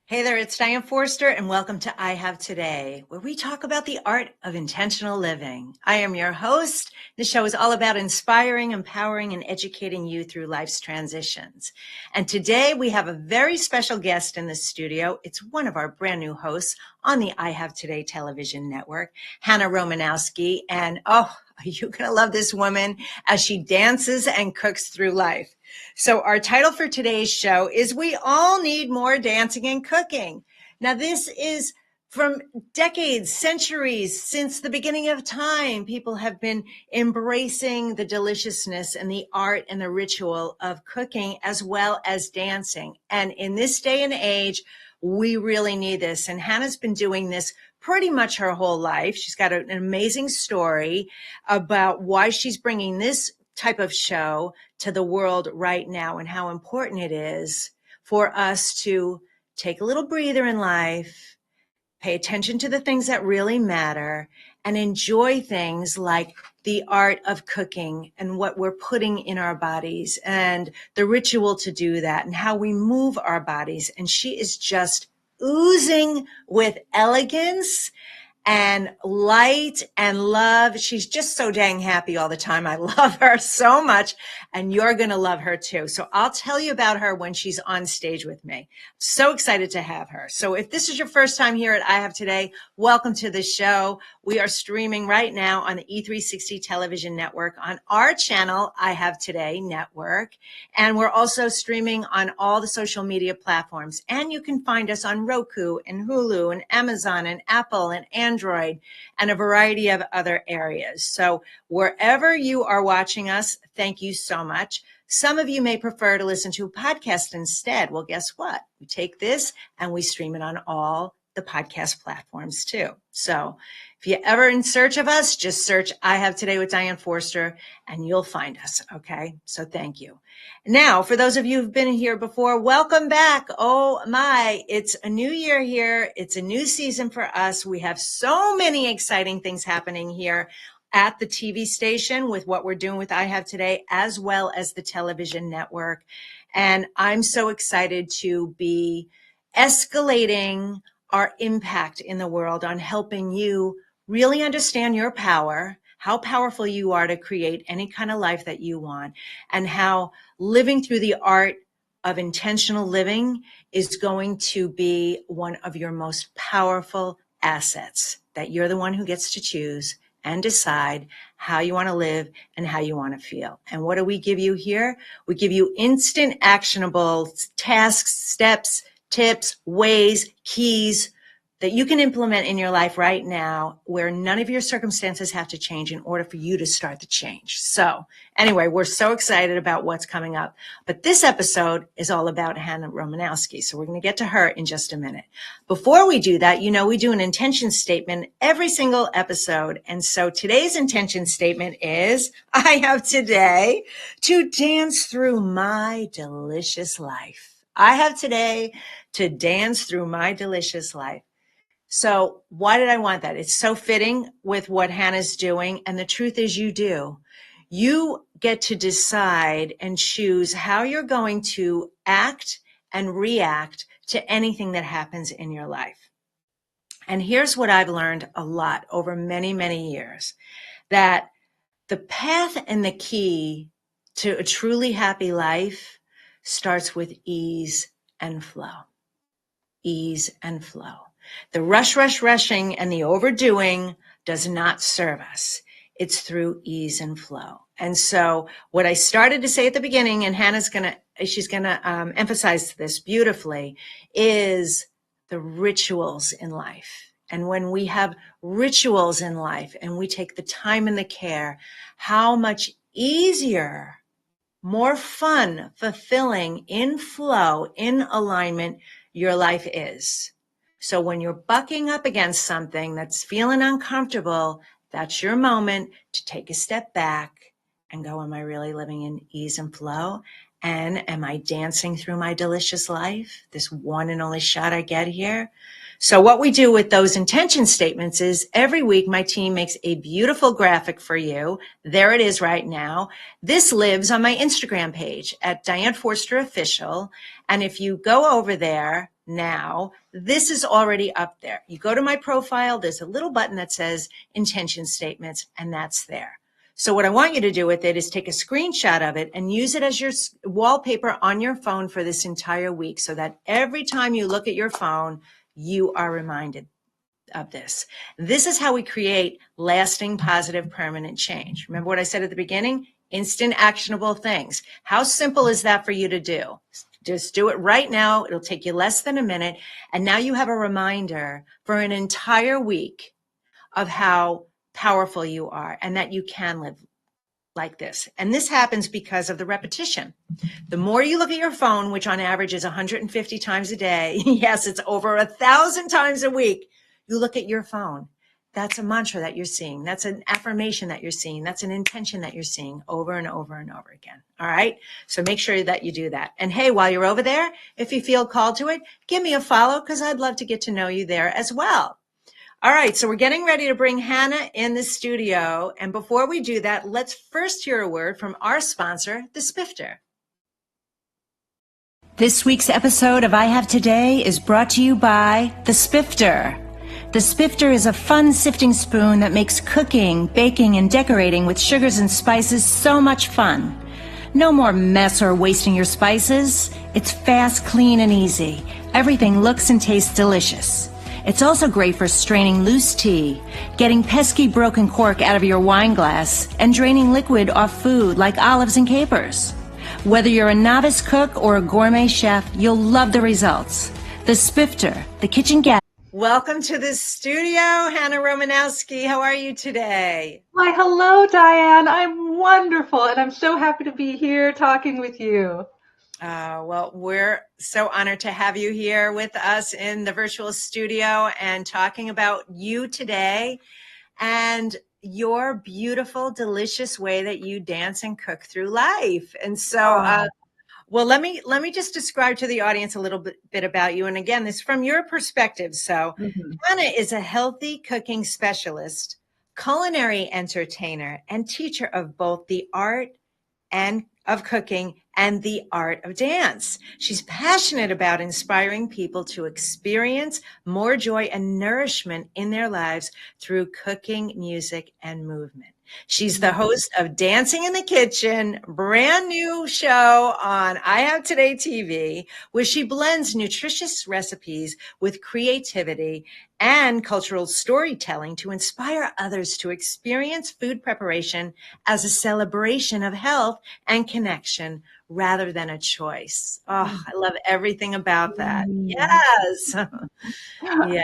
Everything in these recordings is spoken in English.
Hey there, it's Diane Forster, and welcome to I Have Today, where we talk about the art of intentional living. I am your host. This show is all about inspiring, empowering, and educating you through life's transitions. And today we have a very special guest in the studio. It's one of our brand new hosts on the I Have Today television network, Hannah Romanowsky. And you're going to love this woman as she dances and cooks through life. So our title for today's show is We All Need More Dancing and Cooking. Now, this is from decades, centuries, since the beginning of time. People have been embracing the deliciousness and the art and the ritual of cooking as well as dancing. And in this day and age, we really need this. And Hannah's been doing this pretty much her whole life. She's got an amazing story about why she's bringing this type of show to the world right now and how important it is for us to take a little breather in life, pay attention to the things that really matter, and enjoy things like the art of cooking and what we're putting in our bodies and the ritual to do that and how we move our bodies. And she is just oozing with elegance and light and love. She's just so dang happy all the time. I love her so much, and you're going to love her too. So I'll tell you about her when she's on stage with me. So excited to have her. So if this is your first time here at I Have Today, welcome to the show. We are streaming right now on the E360 television network on our channel, I Have Today Network. And we're also streaming on all the social media platforms. And you can find us on Roku and Hulu and Amazon and Apple and Android and a variety of other areas. So wherever you are watching us, thank you so much. Some of you may prefer to listen to a podcast instead. Well, guess what? We take this and we stream it on all the podcast platforms too. So if you're ever in search of us, just search I Have Today with Diane Forster and you'll find us. Okay. So thank you. Now, for those of you who've been here before, welcome back. Oh my, it's a new year here. It's a new season for us. We have so many exciting things happening here at the TV station with what we're doing with I Have Today, as well as the television network. And I'm so excited to be escalating our impact in the world on helping you really understand your power, how powerful you are to create any kind of life that you want, and how living through the art of intentional living is going to be one of your most powerful assets, that you're the one who gets to choose and decide how you want to live and how you want to feel. And what do we give you here? We give you instant actionable tasks, steps, tips, ways, keys that you can implement in your life right now where none of your circumstances have to change in order for you to start the change. So anyway, we're so excited about what's coming up. But this episode is all about Hannah Romanowsky. So we're going to get to her in just a minute. Before we do that, you know, we do an intention statement every single episode. And so today's intention statement is, I have today to dance through my delicious life. I have today to dance through my delicious life. So why did I want that? It's so fitting with what Hannah's doing. And the truth is you do. You get to decide and choose how you're going to act and react to anything that happens in your life. And here's what I've learned a lot over many, many years, that the path and the key to a truly happy life starts with ease and flow. Ease and flow. The rushing and the overdoing does not serve us. It's through ease and flow. And so what I started to say at the beginning, and Hannah's she's going to emphasize this beautifully, is the rituals in life. And when we have rituals in life and we take the time and the care, how much easier, more fun, fulfilling, in flow, in alignment your life is. So when you're bucking up against something that's feeling uncomfortable, that's your moment to take a step back and go, am I really living in ease and flow? And am I dancing through my delicious life? This one and only shot I get here. So what we do with those intention statements is every week my team makes a beautiful graphic for you. There it is right now. This lives on my Instagram page at Diane Forster Official. And if you go over there, now, this is already up there. You go to my profile, there's a little button that says intention statements, and that's there. So what I want you to do with it is take a screenshot of it and use it as your wallpaper on your phone for this entire week, so that every time you look at your phone, you are reminded of this. This is how we create lasting, positive, permanent change. Remember what I said at the beginning? Instant actionable things. How simple is that for you to do? Just do it right now. It'll take you less than a minute. And now you have a reminder for an entire week of how powerful you are and that you can live like this. And this happens because of the repetition. The more you look at your phone, which on average is 150 times a day, yes, it's over 1,000 times a week, you look at your phone. That's a mantra that you're seeing. That's an affirmation that you're seeing. That's an intention that you're seeing over and over and over again. All right. So make sure that you do that. And hey, while you're over there, if you feel called to it, give me a follow, because I'd love to get to know you there as well. All right. So we're getting ready to bring Hannah in the studio. And before we do that, let's first hear a word from our sponsor, the Spifter. This week's episode of I Have Today is brought to you by the Spifter. The Spifter is a fun sifting spoon that makes cooking, baking, and decorating with sugars and spices so much fun. No more mess or wasting your spices. It's fast, clean, and easy. Everything looks and tastes delicious. It's also great for straining loose tea, getting pesky broken cork out of your wine glass, and draining liquid off food like olives and capers. Whether you're a novice cook or a gourmet chef, you'll love the results. The Spifter, the kitchen gas. Welcome to the studio, Hannah Romanowsky. How are you today? Why, hello, Diane. I'm wonderful, and I'm so happy to be here talking with you. Well, we're so honored to have you here with us in the virtual studio and talking about you today and your beautiful, delicious way that you dance and cook through life. And so, well, let me just describe to the audience a little bit about you. And again, this is from your perspective. So Hannah is a healthy cooking specialist, culinary entertainer, and teacher of both the art and of cooking and the art of dance. She's passionate about inspiring people to experience more joy and nourishment in their lives through cooking, music, and movement. She's the host of Dancing in the Kitchen, brand new show on I Have Today TV, where she blends nutritious recipes with creativity and cultural storytelling to inspire others to experience food preparation as a celebration of health and connection rather than a choice. Oh, I love everything about that. Yes. Yeah.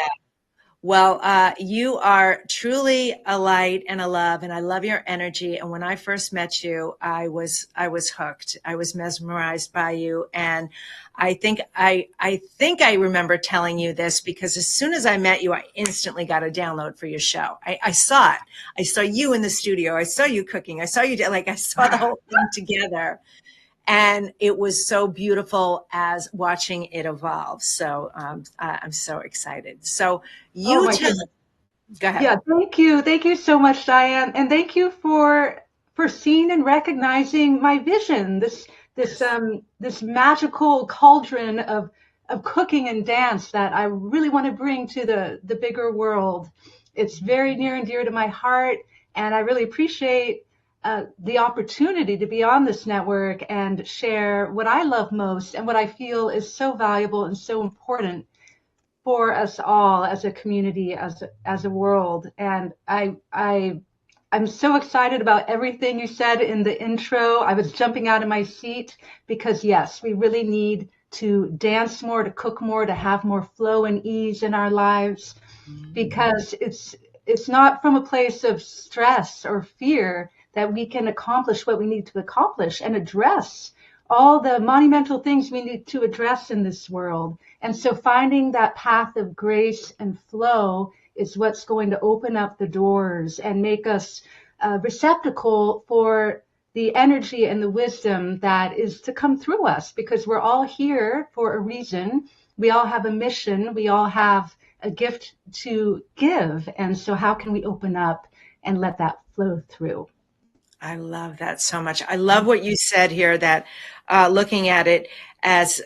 Well, you are truly a light and a love, and I love your energy. And when I first met you, I was hooked. I was mesmerized by you. And I think I remember telling you this because as soon as I met you, I instantly got a download for your show. I saw it. I saw you in the studio. I saw you cooking. I saw you, I saw the whole thing together. And it was so beautiful as watching it evolve. So I'm so excited. So you go ahead. Yeah, thank you. Thank you so much, Diane. And thank you for seeing and recognizing my vision, this magical cauldron of cooking and dance that I really want to bring to the bigger world. It's very near and dear to my heart, and I really appreciate the opportunity to be on this network and share what I love most and what I feel is so valuable and so important for us all as a community, as a world. And I'm so excited about everything you said in the intro. I was jumping out of my seat because yes, we really need to dance more, to cook more, to have more flow and ease in our lives, because it's not from a place of stress or fear that we can accomplish what we need to accomplish and address all the monumental things we need to address in this world. And so finding that path of grace and flow is what's going to open up the doors and make us receptacle for the energy and the wisdom that is to come through us, because we're all here for a reason. We all have a mission. We all have a gift to give. And so how can we open up and let that flow through? I love that so much. I love what you said here, that looking at it as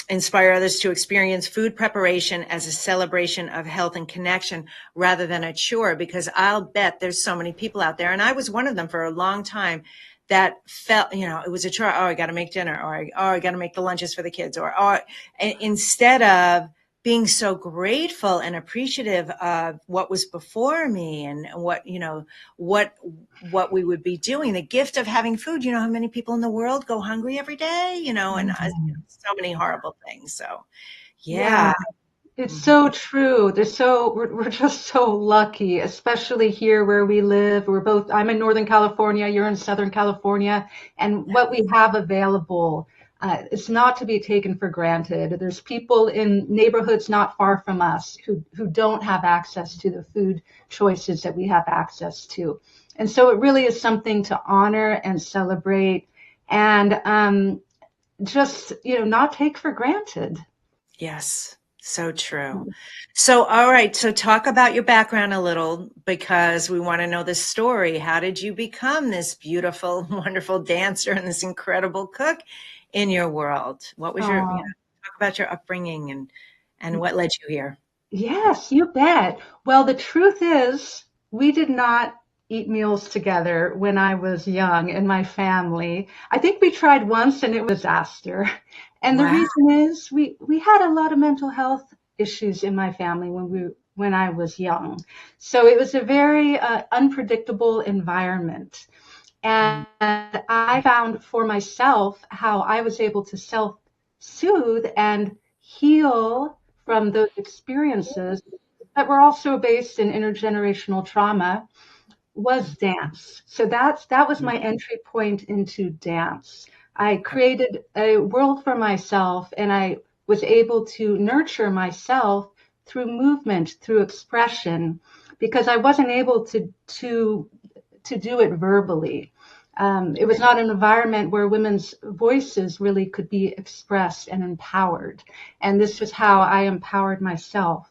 inspire others to experience food preparation as a celebration of health and connection rather than a chore, because I'll bet there's so many people out there, and I was one of them for a long time, that felt, it was a chore. Oh, I got to make dinner, or I got to make the lunches for the kids, or instead of being so grateful and appreciative of what was before me and what we would be doing, the gift of having food. You know how many people in the world go hungry every day, and so many horrible things. So, Yeah, yeah. it's so true. We're just so lucky, especially here where we live. I'm in Northern California, you're in Southern California, and what we have available, it's not to be taken for granted. There's people in neighborhoods not far from us who don't have access to the food choices that we have access to. And so it really is something to honor and celebrate and just, not take for granted. Yes. So true. So, all right. So talk about your background a little, because we want to know the story. How did you become this beautiful, wonderful dancer and this incredible cook in your world? What was talk about your upbringing and what led you here? Yes, you bet. Well, the truth is, we did not eat meals together when I was young in my family. I think we tried once and it was a disaster. And the Wow. reason is we had a lot of mental health issues in my family when I was young. So it was a very unpredictable environment. And I found for myself how I was able to self-soothe and heal from those experiences that were also based in intergenerational trauma was dance. So that was my entry point into dance. I created a world for myself and I was able to nurture myself through movement, through expression, because I wasn't able to do it verbally. It was not an environment where women's voices really could be expressed and empowered. And this was how I empowered myself.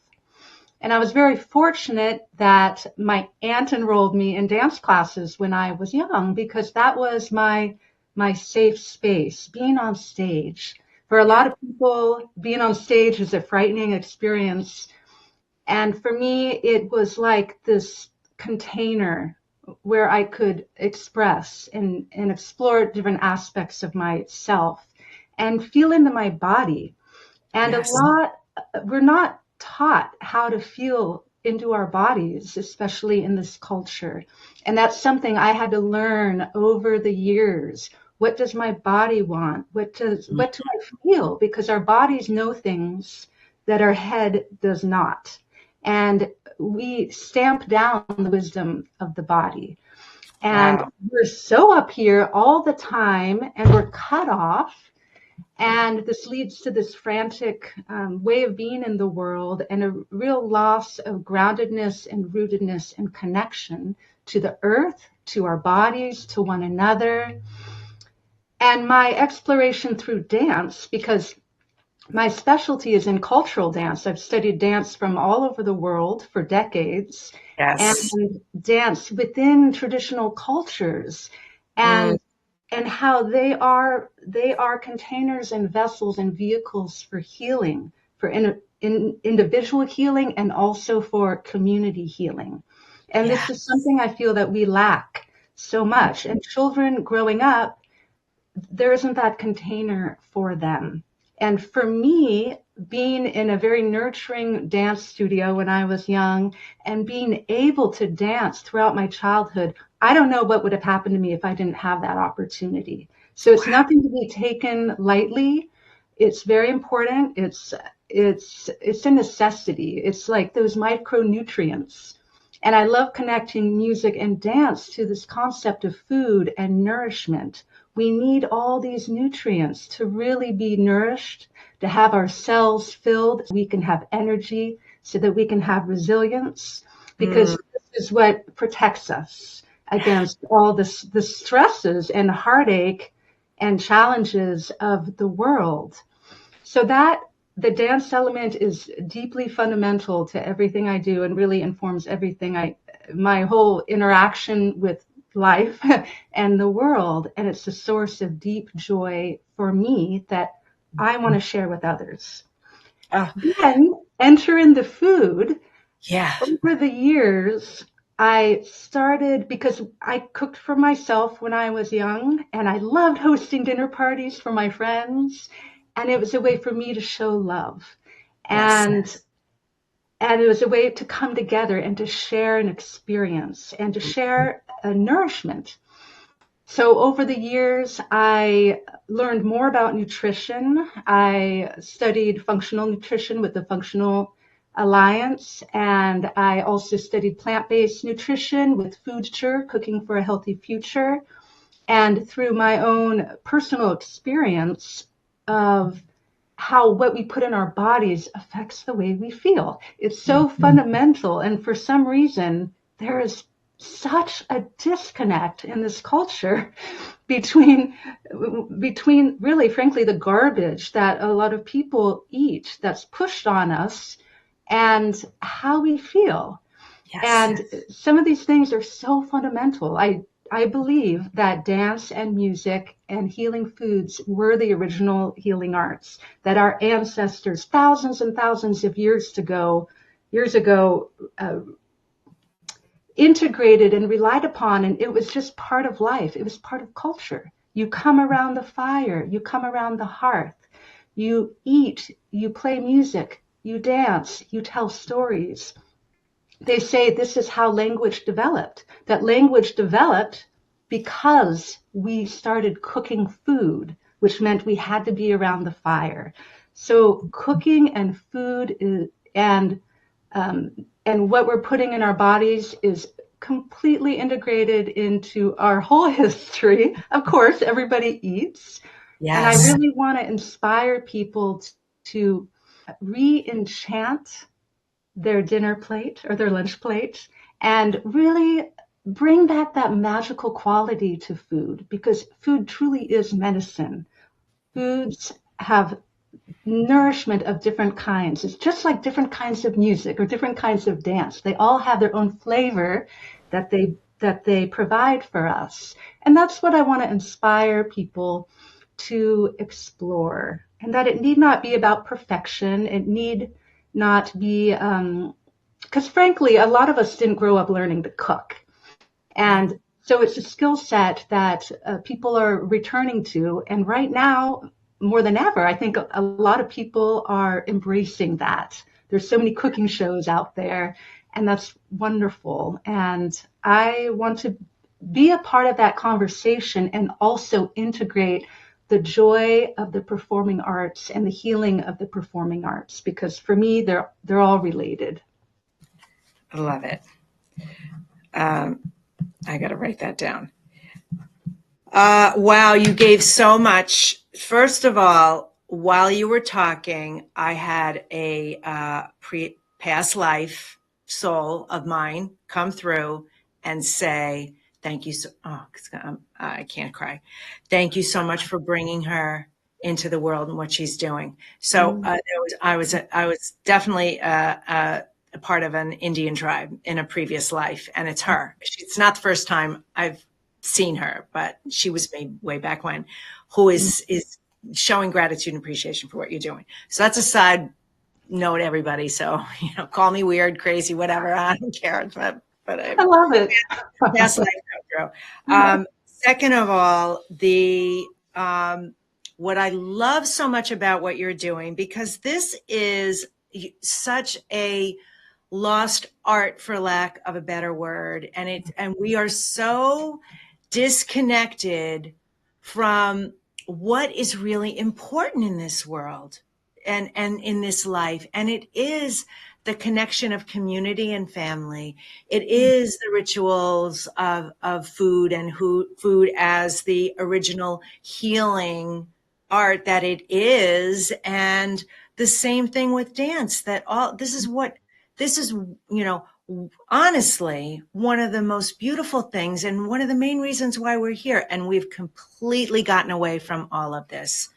And I was very fortunate that my aunt enrolled me in dance classes when I was young, because that was my safe space, being on stage. For a lot of people, being on stage is a frightening experience. And for me, it was like this container where I could express and explore different aspects of myself and feel into my body. And Yes. we're not taught how to feel into our bodies, especially in this culture. And that's something I had to learn over the years. What does my body want? What do I feel? Because our bodies know things that our head does not. And we stamp down the wisdom of the body. And Wow. we're so up here all the time and we're cut off. And this leads to this frantic way of being in the world and a real loss of groundedness and rootedness and connection to the earth, to our bodies, to one another. And my exploration through dance, because my specialty is in cultural dance. I've studied dance from all over the world for decades and Yes. dance within traditional cultures. Mm, And how they are containers and vessels and vehicles for healing, for individual healing and also for community healing. And this is yes. something I feel that we lack so much. And children growing up, there isn't that container for them. And for me, being in a very nurturing dance studio when I was young and being able to dance throughout my childhood, I don't know what would have happened to me if I didn't have that opportunity. So it's Wow. nothing to be taken lightly. It's very important. It's a necessity. It's like those micronutrients. And I love connecting music and dance to this concept of food and nourishment. We need all these nutrients to really be nourished, to have our cells filled so we can have energy, so that we can have resilience, Mm, because this is what protects us against all the stresses and heartache and challenges of the world. So that the dance element is deeply fundamental to everything I do and really informs my whole interaction with life and the world. And it's a source of deep joy for me that I want to share with others. Oh, Then enter in the food. yeah. Over the years, I started because I cooked for myself when I was young, and I loved hosting dinner parties for my friends, and it was a way for me to show love. Yes. And and it was a way to come together and to share an experience and to share a nourishment. So over the years, I learned more about nutrition. I studied functional nutrition with the Functional Alliance, and I also studied plant-based nutrition with Future, Cooking for a Healthy Future. And through my own personal experience of how what we put in our bodies affects the way we feel. It's so fundamental. And for some reason, there is such a disconnect in this culture between really frankly the garbage that a lot of people eat that's pushed on us and how we feel. Yes. And some of these things are so fundamental. I believe that dance and music and healing foods were the original healing arts, that our ancestors, thousands and thousands of years ago, integrated and relied upon, and it was just part of life. It was part of culture. You come around the fire, you come around the hearth, you eat, you play music, you dance, you tell stories. They say this is how language developed, that language developed because we started cooking food, which meant we had to be around the fire. So cooking and food and what we're putting in our bodies is completely integrated into our whole history. Of course, everybody eats. And I Yes. really want to inspire people to re-enchant their dinner plate or their lunch plate and really bring back that magical quality to food, because food truly is medicine. Foods have nourishment of different kinds. It's just like different kinds of music or different kinds of dance. They all have their own flavor that they provide for us. And that's what I want to inspire people to explore. And that it need not be about perfection. It need not be because frankly, a lot of us didn't grow up learning to cook. Right. And so it's a skill set that people are returning to. And right now, more than ever, I think a lot of people are embracing that. There's so many cooking shows out there, and that's wonderful. And I want to be a part of that conversation and also integrate the joy of the performing arts and the healing of the performing arts, because for me, they're all related. I love it. Um, I got to write that down. Wow, you gave so much. First of all, while you were talking, I had a past life soul of mine come through and say, "Thank you so." Oh, I can't cry. Thank you so much for bringing her into the world and what she's doing. So Mm, I was definitely a part of an Indian tribe in a previous life, and it's her. It's not the first time I've seen her, but she was made way back when, who mm, is showing gratitude and appreciation for what you're doing. So that's a side note, everybody. So, call me weird, crazy, whatever. I don't care. But I I love it. past life come through. Second of all, the what I love so much about what you're doing, because this is such a lost art, for lack of a better word, and we are so disconnected from what is really important in this world and in this life. And it is the connection of community and family. It is the rituals of food and food as the original healing art that it is. And the same thing with dance, that this is, honestly, one of the most beautiful things and one of the main reasons why we're here. And we've completely gotten away from all of this.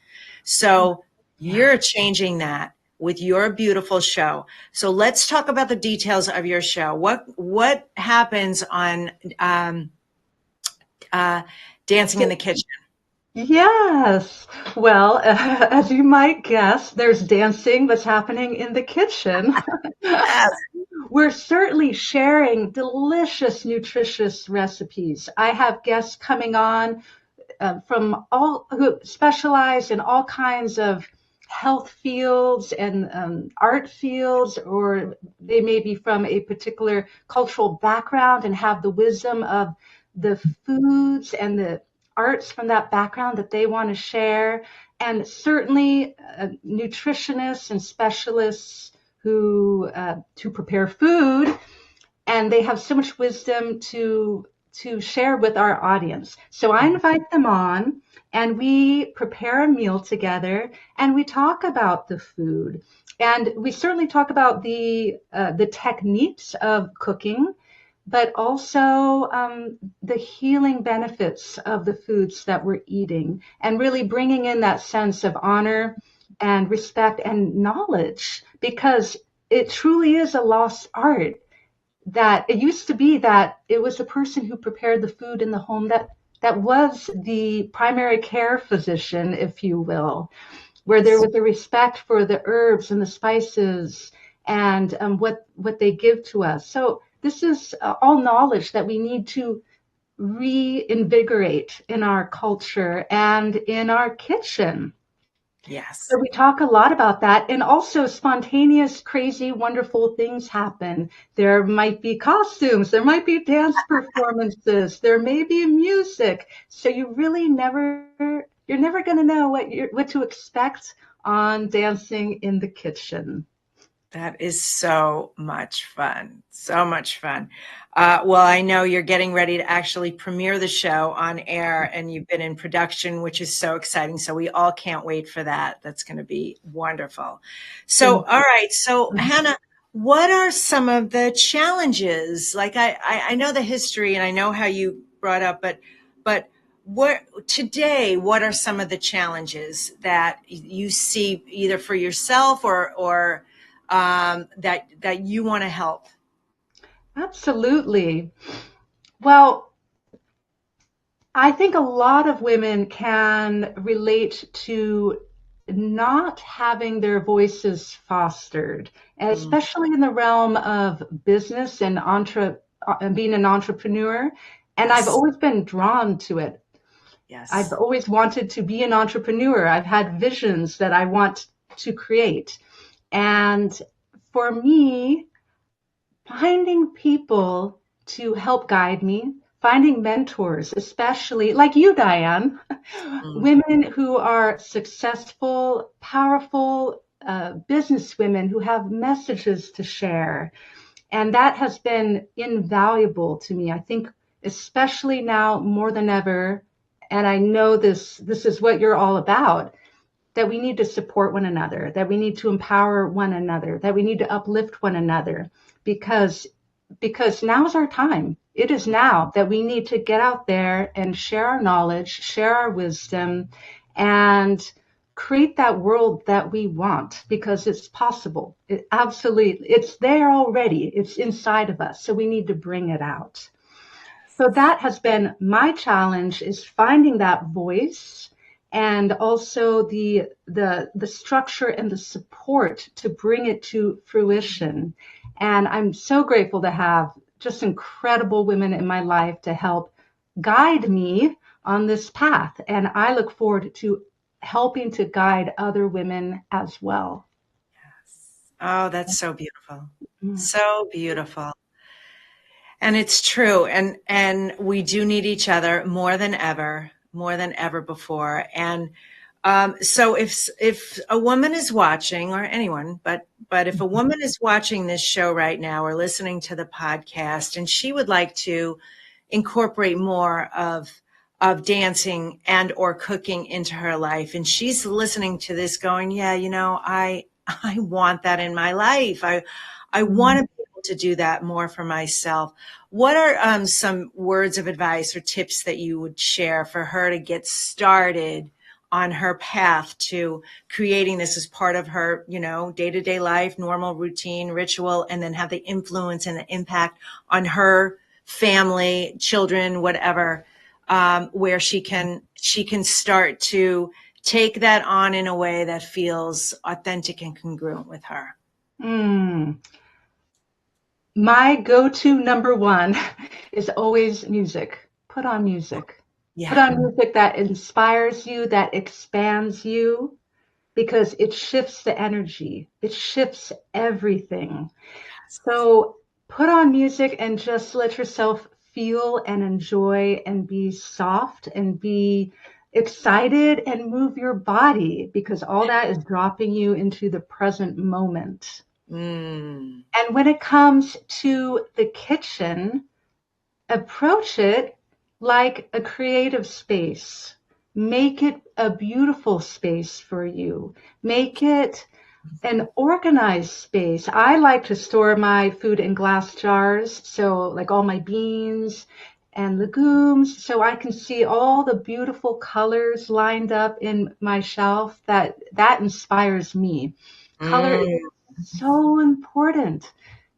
So Yeah. you're changing that with your beautiful show. So let's talk about the details of your show. What happens on um, Dancing in the Kitchen? Yes. Well, as you might guess, there's dancing that's happening in the kitchen. Yes. We're certainly sharing delicious, nutritious recipes. I have guests coming on from all who specialize in all kinds of health fields and art fields, or they may be from a particular cultural background and have the wisdom of the foods and the arts from that background that they want to share. And certainly nutritionists and specialists who to prepare food, and they have so much wisdom to share with our audience. So I invite them on and we prepare a meal together and we talk about the food. And we certainly talk about the techniques of cooking, but also the healing benefits of the foods that we're eating, and really bringing in that sense of honor and respect and knowledge, because it truly is a lost art. That it used to be that it was the person who prepared the food in the home that was the primary care physician, if you will, where there was a respect for the herbs and the spices and what they give to us. So this is all knowledge that we need to reinvigorate in our culture and in our kitchen. Yes. So we talk a lot about that, and also spontaneous, crazy, wonderful things happen. There might be costumes, there might be dance performances, there may be music. So you really you're never going to know what to expect on Dancing in the Kitchen. That is so much fun. So much fun. Well, I know you're getting ready to actually premiere the show on air, and you've been in production, which is so exciting. So we all can't wait for that. That's going to be wonderful. So, all right. So, Hannah, what are some of the challenges? Like I know the history and I know how you brought up, but what are some of the challenges that you see either for yourself or that you want to help? Absolutely. Well, I think a lot of women can relate to not having their voices fostered, Mm, especially in the realm of business and being an entrepreneur. And I've yes, always been drawn to it. I've yes, always wanted to be an entrepreneur. I've had visions that I want to create. And for me, finding people to help guide me, finding mentors, especially like you, Diane, mm, women who are successful, powerful business women who have messages to share. And that has been invaluable to me. I think, especially now more than ever, and I know this is what you're all about, that we need to support one another, that we need to empower one another, that we need to uplift one another, because now is our time. It is now that we need to get out there and share our knowledge, share our wisdom, and create that world that we want, because it's possible. It's there already. It's inside of us. So we need to bring it out. So that has been my challenge, is finding that voice, and also the structure and the support to bring it to fruition. And I'm so grateful to have just incredible women in my life to help guide me on this path. And I look forward to helping to guide other women as well. yes. Oh, that's so beautiful. Mm. So beautiful. And it's true. And we do need each other more than ever before. And so if a woman is watching, or anyone, but if a woman is watching this show right now or listening to the podcast, and she would like to incorporate more of dancing and or cooking into her life, and she's listening to this going, yeah, I want that in my life. I want to be able to do that more for myself. What are some words of advice or tips that you would share for her to get started on her path to creating this as part of her, day-to-day life, normal routine, ritual, and then have the influence and the impact on her family, children, whatever? where she can start to take that on in a way that feels authentic and congruent with her? My go-to number one is always music. Put on music. Put Yeah. on music that inspires you, that expands you, because it shifts the energy. It shifts everything. So put on music and just let yourself feel and enjoy and be soft and be excited and move your body, because all that is dropping you into the present moment. Mm. And when it comes to the kitchen, approach it like a creative space. Make it a beautiful space for you. Make it an organized space. I like to store my food in glass jars, so like all my beans and legumes, so I can see all the beautiful colors lined up in my shelf. That inspires me. Color is Mm. so important.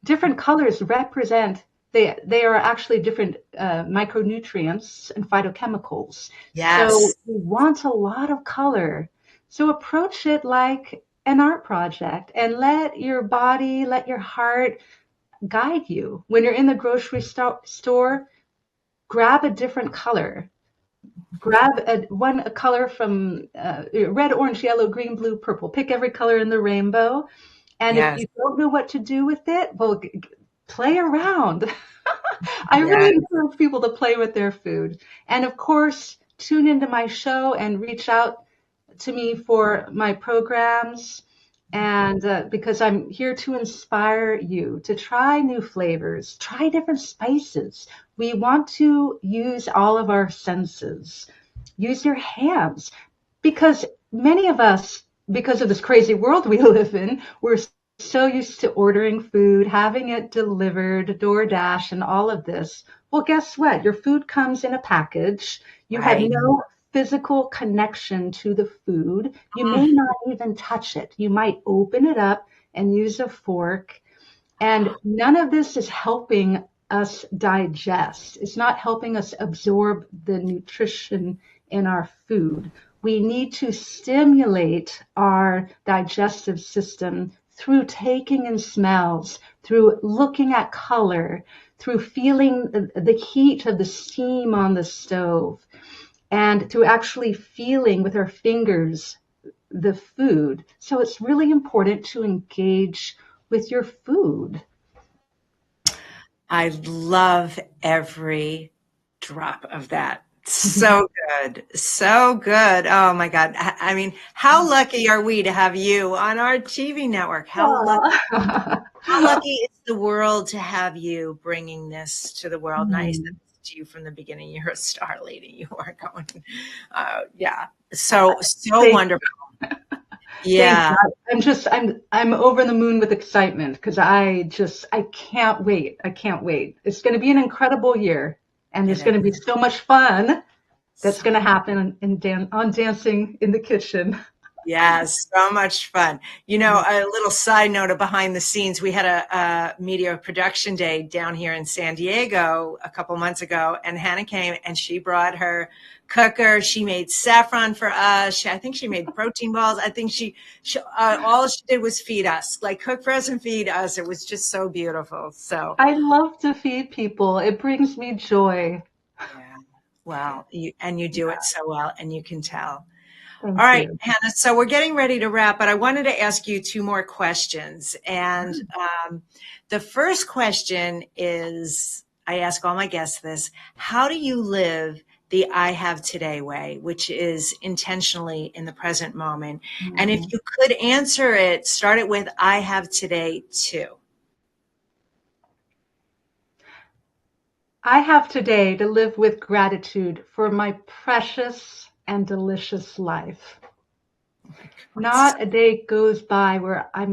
Different colors represent, they are actually different micronutrients and phytochemicals. So Yes. we want a lot of color. So approach it like an art project and let your body, let your heart guide you. When you're in the grocery store, grab a different color. Grab a color from red, orange, yellow, green, blue, purple. Pick every color in the rainbow. And if Yes. you don't know what to do with it, well, play around. I Yes. really encourage people to play with their food. And of course, tune into my show and reach out to me for my programs. And because I'm here to inspire you to try new flavors, try different spices. We want to use all of our senses. Use your hands, because many of us, because of this crazy world we live in, we're so used to ordering food, having it delivered, DoorDash, and all of this. Well, guess what? Your food comes in a package. You have Right. no physical connection to the food. You may Mm. not even touch it. You might open it up and use a fork. And none of this is helping us digest. It's not helping us absorb the nutrition in our food. We need to stimulate our digestive system through taking in smells, through looking at color, through feeling the heat of the steam on the stove, and through actually feeling with our fingers the food. So it's really important to engage with your food. I love every drop of that. So good. So good. Oh my God. I mean, how lucky are we to have you on our TV network? Aw. How lucky is the world to have you bringing this to the world? And I said Mm. this to you from the beginning. You're a star lady. You are going. Yeah. So Thank wonderful. Thank Yeah. God. I'm over the moon with excitement, because I can't wait. I can't wait. It's going to be an incredible year, and It there's going to be is. so much fun that's So going to happen on Dancing in the Kitchen. Yes, so much fun. You know, a little side note of behind the scenes, we had a media production day down here in San Diego a couple months ago, and Hannah came and she brought her cooker. She made saffron for us. I think she made protein balls. I think all she did was feed us, like cook for us and feed us. It was just so beautiful. So, I love to feed people. It brings me joy. yeah, well, you do it so well, and you can tell. All Thank right, you. Hannah. So we're getting ready to wrap, but I wanted to ask you two more questions. And the first question is, I ask all my guests this: how do you live the I have today way, which is intentionally in the present moment? And if Mhm. you could answer it, start it with I have today too. I have today to live with gratitude for my precious and delicious life. Oh my God. Not a day goes by where I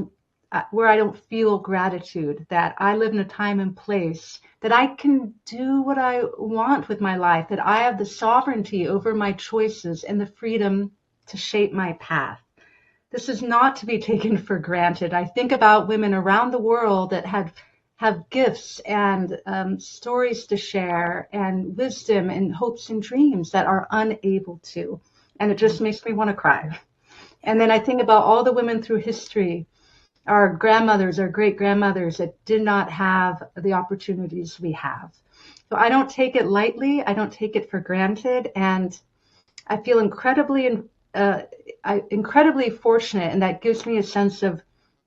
don't feel gratitude that I live in a time and place that I can do what I want with my life, that I have the sovereignty over my choices and the freedom to shape my path. This is not to be taken for granted. I think about women around the world that had have gifts and stories to share and wisdom and hopes and dreams that are unable to. And it just makes me want to cry. And then I think about all the women through history, our grandmothers, our great grandmothers that did not have the opportunities we have. So I don't take it lightly. I don't take it for granted. And I feel incredibly fortunate, and that gives me a sense of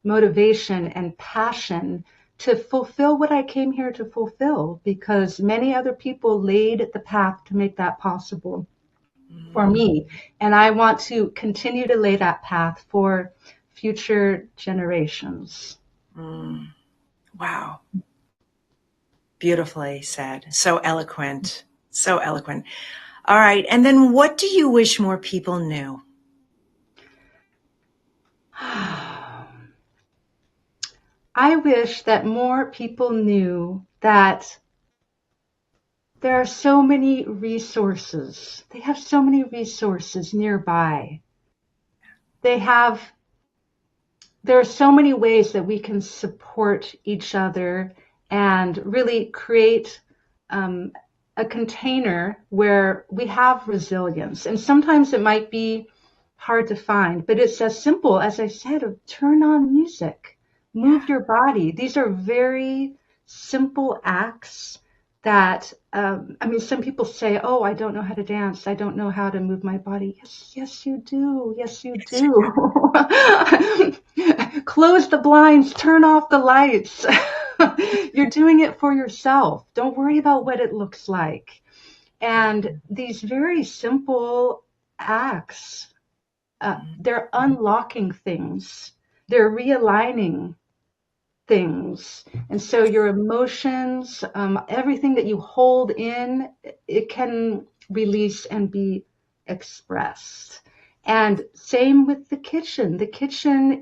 motivation and passion to fulfill what I came here to fulfill, because many other people laid the path to make that possible for me. And I want to continue to lay that path for future generations. Wow. Beautifully said. So eloquent. So eloquent. All right. And then what do you wish more people knew? I wish that more people knew that there are so many resources. They have so many resources nearby. There are so many ways that we can support each other and really create a container where we have resilience. And sometimes it might be hard to find, but it's as simple as I said, of turn on music, move your body. These are very simple acts that, some people say, oh, I don't know how to dance. I don't know how to move my body. Yes, you do. Yes, you do. Close the blinds, turn off the lights. You're doing it for yourself. Don't worry about what it looks like. And these very simple acts, they're unlocking things. They're realigning things. And so your emotions, everything that you hold in, it can release and be expressed. And same with the kitchen. The kitchen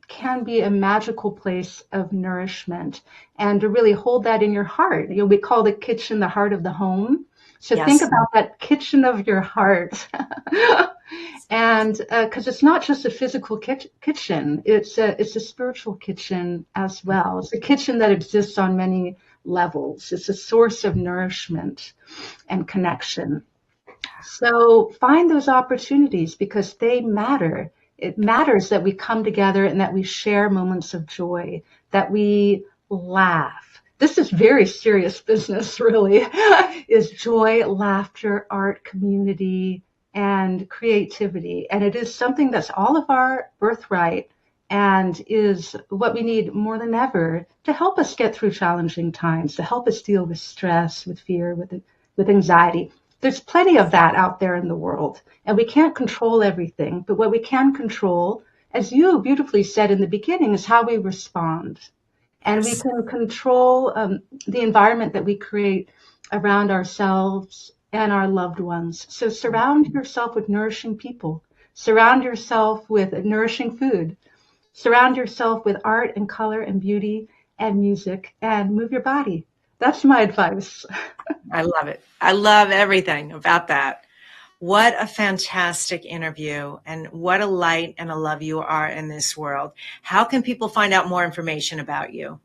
can be a magical place of nourishment, and to really hold that in your heart. We call the kitchen the heart of the home. So think about that kitchen of your heart. And because it's not just a physical kitchen, it's a spiritual kitchen as well. It's a kitchen that exists on many levels. It's a source of nourishment and connection. So find those opportunities because they matter. It matters that we come together and that we share moments of joy, that we laugh. This is very serious business, really, is joy, laughter, art, community, and creativity. And it is something that's all of our birthright and is what we need more than ever to help us get through challenging times, to help us deal with stress, with fear, with anxiety. There's plenty of that out there in the world, and we can't control everything. But what we can control, as you beautifully said in the beginning, is how we respond. And we can control the environment that we create around ourselves and our loved ones. So surround yourself with nourishing people. Surround yourself with nourishing food. Surround yourself with art and color and beauty and music, and move your body. That's my advice. I love it. I love everything about that. What a fantastic interview, and what a light and a love you are in this world. How can people find out more information about you?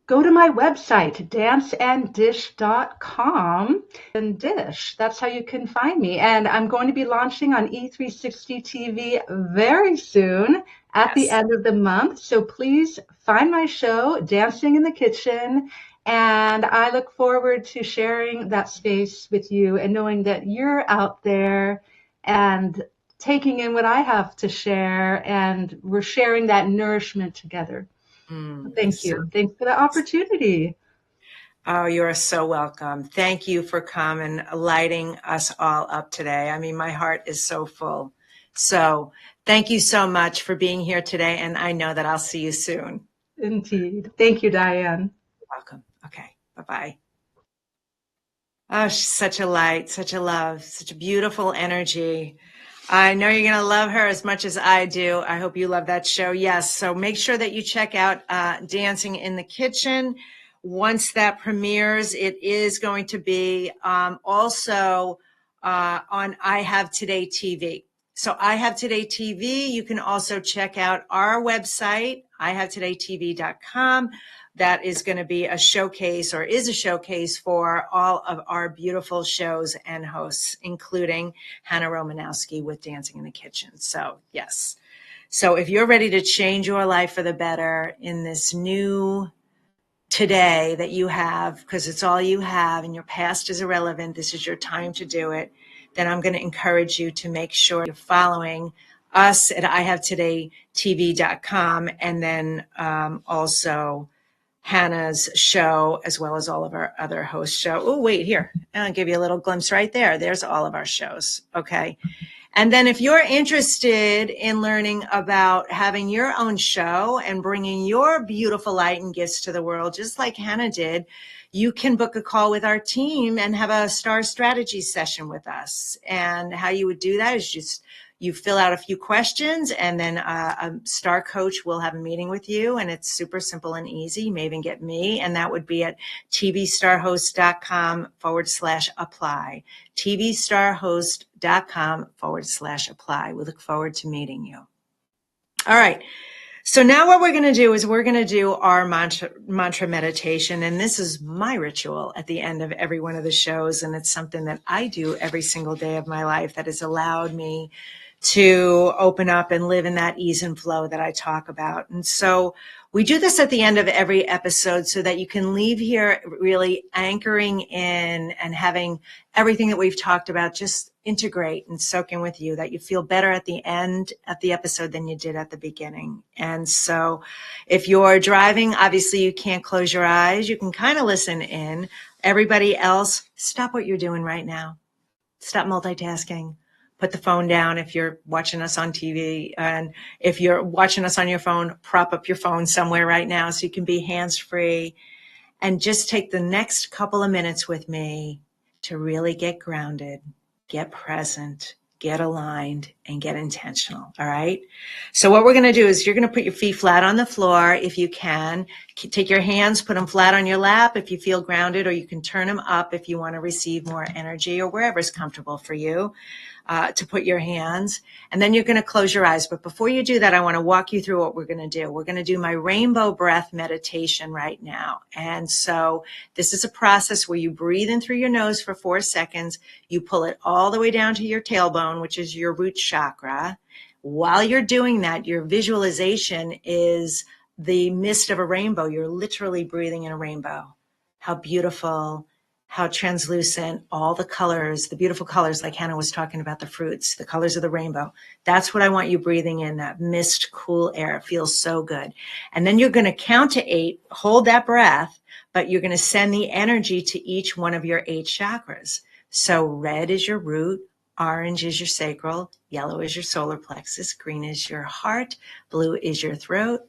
Go to my website, danceanddish.com, and dish. That's how you can find me. And I'm going to be launching on E360 TV very soon at the end of the month. So please find my show, Dancing in the Kitchen. And I look forward to sharing that space with you and knowing that you're out there and taking in what I have to share. And we're sharing that nourishment together. Thank you. Thanks for the opportunity. Oh, you are so welcome. Thank you for coming, lighting us all up today. I mean, my heart is so full. So thank you so much for being here today. And I know that I'll see you soon. Indeed. Thank you, Diane. You're welcome. Okay. Bye-bye. Oh, she's such a light, such a love, such a beautiful energy. I know you're going to love her as much as I do. I hope you love that show. Yes. So make sure that you check out Dancing in the Kitchen. Once that premieres, it is going to be also on I Have Today TV. So I Have Today TV. You can also check out our website, ihavetodaytv.com. That is going to be a showcase, or is a showcase, for all of our beautiful shows and hosts, including Hannah Romanowsky with Dancing in the Kitchen. So yes. So if you're ready to change your life for the better in this new today that you have, because it's all you have and your past is irrelevant, this is your time to do it, then I'm going to encourage you to make sure you're following us at ihavetodaytv.com, and then also Hannah's show, as well as all of our other host show. Oh, wait, here. I'll give you a little glimpse right there. There's all of our shows. Okay. And then if you're interested in learning about having your own show and bringing your beautiful light and gifts to the world, just like Hannah did, you can book a call with our team and have a star strategy session with us. And how you would do that is just you fill out a few questions, and then a star coach will have a meeting with you. And it's super simple and easy. You may even get me, and that would be at tvstarhost.com/apply. tvstarhost.com/apply. We look forward to meeting you. All right. So now what we're going to do is we're going to do our mantra meditation. And this is my ritual at the end of every one of the shows. And it's something that I do every single day of my life that has allowed me to open up and live in that ease and flow that I talk about. And so we do this at the end of every episode so that you can leave here really anchoring in and having everything that we've talked about just integrate and soak in with you, that you feel better at the end of the episode than you did at the beginning. And so if you're driving, obviously you can't close your eyes. You can kind of listen in. Everybody else, stop what you're doing right now. Stop multitasking. Put the phone down if you're watching us on TV. And if you're watching us on your phone, prop up your phone somewhere right now so you can be hands-free. And just take the next couple of minutes with me to really get grounded, get present, get aligned, and get intentional. All right. So what we're going to do is you're going to put your feet flat on the floor if you can. Take your hands, put them flat on your lap if you feel grounded, or you can turn them up if you want to receive more energy, or wherever is comfortable for you. To put your hands, and then you're going to close your eyes. But before you do that, I want to walk you through what we're going to do. We're going to do my rainbow breath meditation right now. And so this is a process where you breathe in through your nose for 4 seconds. You pull it all the way down to your tailbone, which is your root chakra. While you're doing that, your visualization is the mist of a rainbow. You're literally breathing in a rainbow. How beautiful, how translucent, all the colors, the beautiful colors, like Hannah was talking about, the fruits, the colors of the rainbow. That's what I want you breathing in, that mist, cool air. It feels so good. And then you're going to count to 8, hold that breath, but you're going to send the energy to each one of your 8 chakras. So red is your root, orange is your sacral, yellow is your solar plexus, green is your heart, blue is your throat,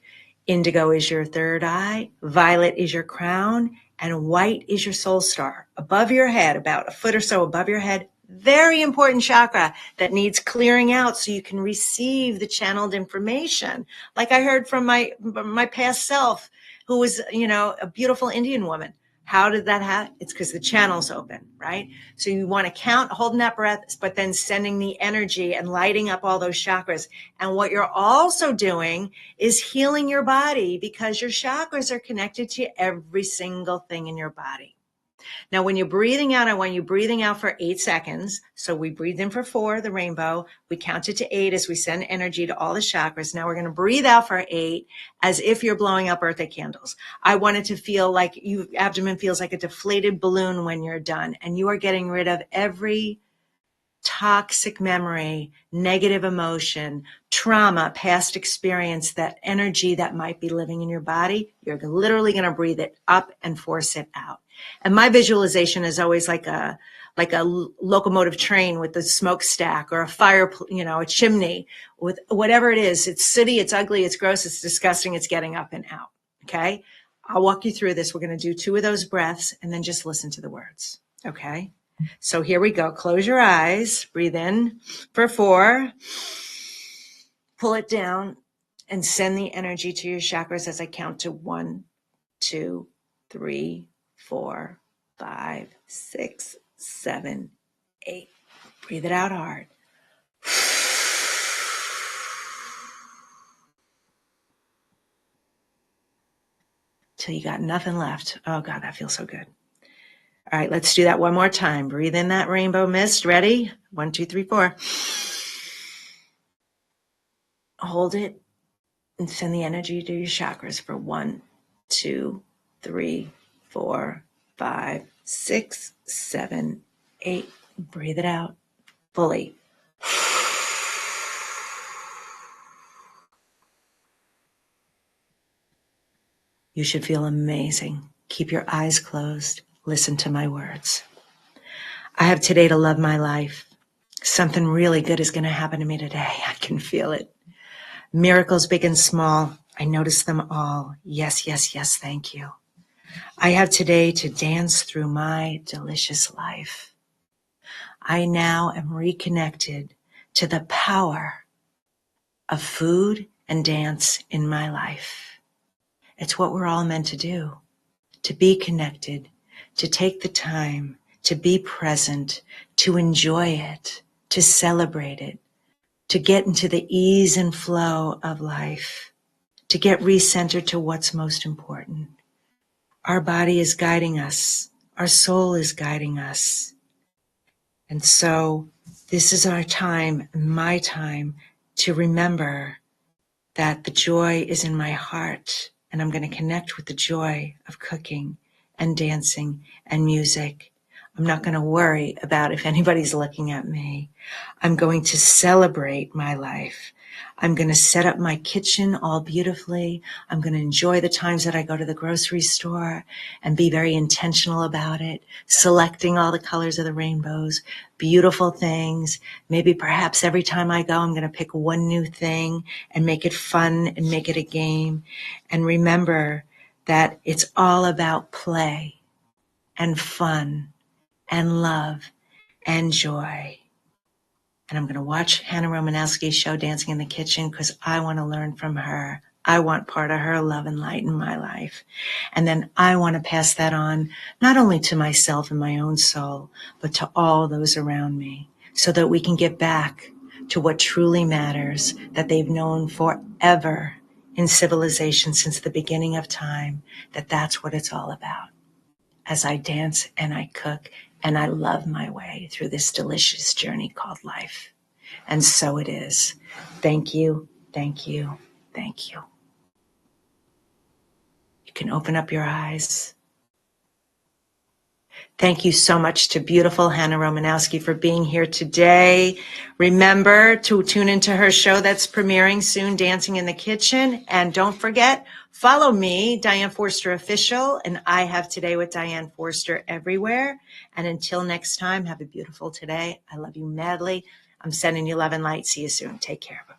indigo is your third eye, violet is your crown, and white is your soul star. Above your head, about a foot or so above your head, very important chakra that needs clearing out so you can receive the channeled information. Like I heard from my past self, who was, a beautiful Indian woman. How did that happen? It's because the channel's open, right? So you want to count, holding that breath, but then sending the energy and lighting up all those chakras. And what you're also doing is healing your body, because your chakras are connected to every single thing in your body. Now, when you're breathing out, I want you breathing out for 8 seconds. So we breathe in for 4, the rainbow. We count it to 8 as we send energy to all the chakras. Now we're going to breathe out for 8 as if you're blowing up birthday candles. I want it to feel like your abdomen feels like a deflated balloon when you're done, and you are getting rid of every toxic memory, negative emotion, trauma, past experience, that energy that might be living in your body. You're literally going to breathe it up and force it out. And my visualization is always like a locomotive train with the smokestack, or a fire, a chimney, with whatever it is. It's sooty, it's ugly, it's gross, it's disgusting, it's getting up and out. Okay. I'll walk you through this. We're going to do 2 of those breaths and then just listen to the words. Okay. So here we go. Close your eyes, breathe in for 4, pull it down, and send the energy to your chakras as I count to 1, 2, 3, 4, 5, 6, 7, 8. Breathe it out hard. till you got nothing left. Oh God, that feels so good. All right, let's do that one more time. Breathe in that rainbow mist. Ready? 1, 2, 3, 4. Hold it and send the energy to your chakras for 1, 2, 3, 4, 5, 6, 7, 8. Breathe it out fully. You should feel amazing. Keep your eyes closed. Listen to my words. I have today to love my life. Something really good is going to happen to me today. I can feel it. Miracles big and small. I notice them all. Yes, yes, yes, thank you. I have today to dance through my delicious life. I now am reconnected to the power of food and dance in my life. It's what we're all meant to do, to be connected, to take the time, to be present, to enjoy it, to celebrate it, to get into the ease and flow of life, to get recentered to what's most important. Our body is guiding us. Our soul is guiding us. And so this is our time, my time, to remember that the joy is in my heart, and I'm going to connect with the joy of cooking and dancing and music. I'm not going to worry about if anybody's looking at me. I'm going to celebrate my life. I'm going to set up my kitchen all beautifully. I'm going to enjoy the times that I go to the grocery store and be very intentional about it, selecting all the colors of the rainbows, beautiful things. Maybe perhaps every time I go, I'm going to pick one new thing and make it fun and make it a game. And remember that it's all about play and fun and love and joy. And I'm going to watch Hannah Romanowsky's show, Dancing in the Kitchen, because I want to learn from her. I want part of her love and light in my life. And then I want to pass that on, not only to myself and my own soul, but to all those around me, so that we can get back to what truly matters, that they've known forever in civilization since the beginning of time, that that's what it's all about. As I dance and I cook and I love my way through this delicious journey called life. And so it is. Thank you, thank you, thank you. You can open up your eyes. Thank you so much to beautiful Hannah Romanowsky for being here today. Remember to tune into her show that's premiering soon, Dancing in the Kitchen. And don't forget, follow me, Diane Forster Official, and I Have Today with Diane Forster everywhere. And until next time, have a beautiful today. I love you madly. I'm sending you love and light. See you soon. Take care. Bye.